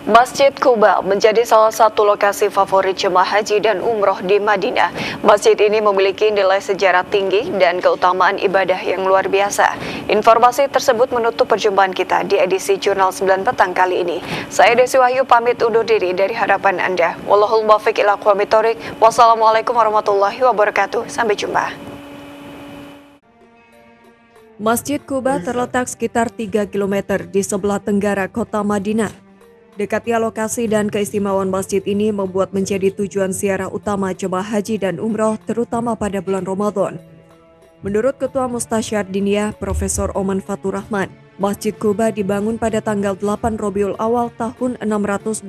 Masjid Quba menjadi salah satu lokasi favorit jemaah haji dan umroh di Madinah. Masjid ini memiliki nilai sejarah tinggi dan keutamaan ibadah yang luar biasa. Informasi tersebut menutup perjumpaan kita di edisi Jurnal 9 Petang kali ini. Saya Desi Wahyu pamit undur diri dari hadapan Anda. Wallahul muwaffiq ila aqwamit thoriq. Wassalamualaikum warahmatullahi wabarakatuh. Sampai jumpa. Masjid Quba terletak sekitar 3 km di sebelah tenggara kota Madinah. Dekatnya lokasi dan keistimewaan masjid ini membuat menjadi tujuan ziarah utama jemaah haji dan umroh terutama pada bulan Ramadan. Menurut Ketua Mustasyar Diniyah Profesor Oman Fatur Rahman, Masjid Quba dibangun pada tanggal 8 Rabiul Awal tahun 622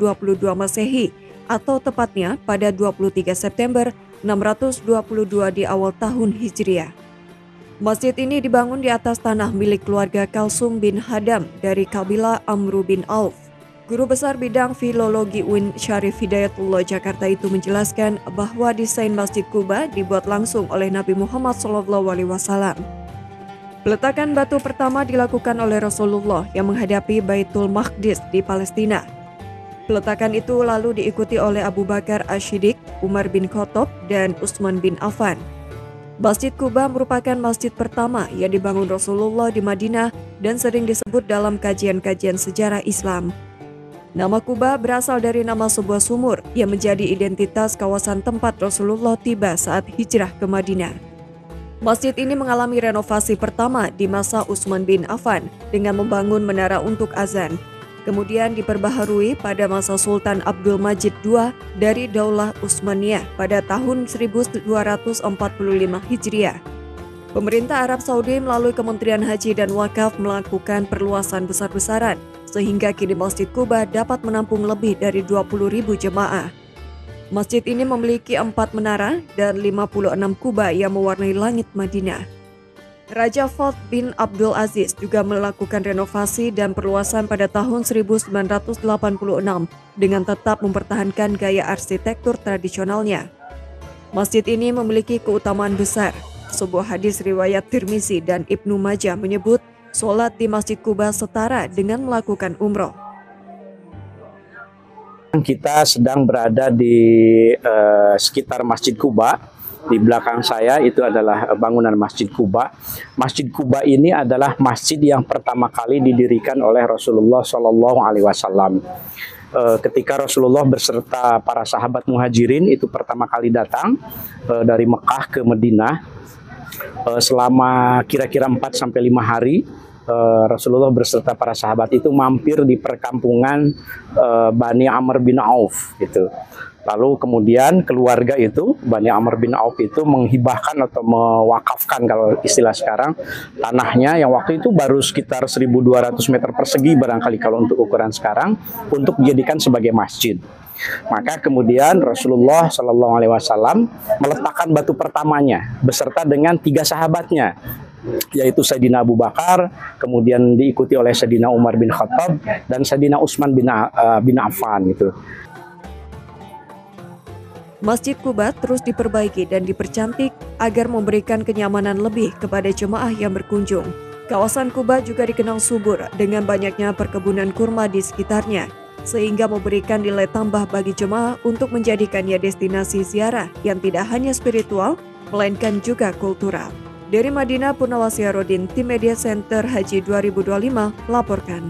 Masehi atau tepatnya pada 23 September 622 di awal tahun Hijriah. Masjid ini dibangun di atas tanah milik keluarga Kalsum bin Hadam dari kabilah Amru bin Auf. Guru Besar Bidang Filologi UIN Syarif Hidayatullah Jakarta itu menjelaskan bahwa desain Masjid Quba dibuat langsung oleh Nabi Muhammad SAW. Peletakan batu pertama dilakukan oleh Rasulullah yang menghadapi Baitul Maqdis di Palestina. Peletakan itu lalu diikuti oleh Abu Bakar Asy-Siddiq, Umar bin Khattab, dan Utsman bin Affan. Masjid Quba merupakan masjid pertama yang dibangun Rasulullah di Madinah dan sering disebut dalam kajian-kajian sejarah Islam. Nama Quba berasal dari nama sebuah sumur yang menjadi identitas kawasan tempat Rasulullah tiba saat hijrah ke Madinah. Masjid ini mengalami renovasi pertama di masa Utsman bin Affan dengan membangun menara untuk azan. Kemudian diperbaharui pada masa Sultan Abdul Majid II dari Daulah Utsmaniyah pada tahun 1245 Hijriah. Pemerintah Arab Saudi melalui Kementerian Haji dan Wakaf melakukan perluasan besar-besaran sehingga kini Masjid Quba dapat menampung lebih dari 20.000 jemaah. Masjid ini memiliki 4 menara dan 56 kubah yang mewarnai langit Madinah. Raja Fahd bin Abdul Aziz juga melakukan renovasi dan perluasan pada tahun 1986 dengan tetap mempertahankan gaya arsitektur tradisionalnya. Masjid ini memiliki keutamaan besar. Sebuah hadis riwayat Tirmizi dan Ibnu Majah menyebut sholat di Masjid Quba setara dengan melakukan umroh. Kita sedang berada di sekitar Masjid Quba. Di belakang saya itu adalah bangunan Masjid Quba. Masjid Quba ini adalah masjid yang pertama kali didirikan oleh Rasulullah SAW. Ketika Rasulullah beserta para sahabat muhajirin itu pertama kali datang dari Mekah ke Madinah, selama kira-kira 4-5 hari Rasulullah beserta para sahabat itu mampir di perkampungan Bani Amr bin Auf gitu. Lalu kemudian keluarga itu, Bani Amr bin Auf itu menghibahkan atau mewakafkan kalau istilah sekarang tanahnya yang waktu itu baru sekitar 1.200 meter persegi barangkali kalau untuk ukuran sekarang untuk dijadikan sebagai masjid. Maka kemudian Rasulullah SAW meletakkan batu pertamanya beserta dengan 3 sahabatnya, yaitu Sayyidina Abu Bakar, kemudian diikuti oleh Sayyidina Umar bin Khattab dan Sayyidina Utsman bin Affan gitu. Masjid Quba terus diperbaiki dan dipercantik agar memberikan kenyamanan lebih kepada jemaah yang berkunjung. Kawasan Quba juga dikenal subur dengan banyaknya perkebunan kurma di sekitarnya, sehingga memberikan nilai tambah bagi jemaah untuk menjadikannya destinasi ziarah yang tidak hanya spiritual, melainkan juga kultural. Dari Madinah, Purnawasya Rodin, Tim Media Center Haji 2025, laporkan.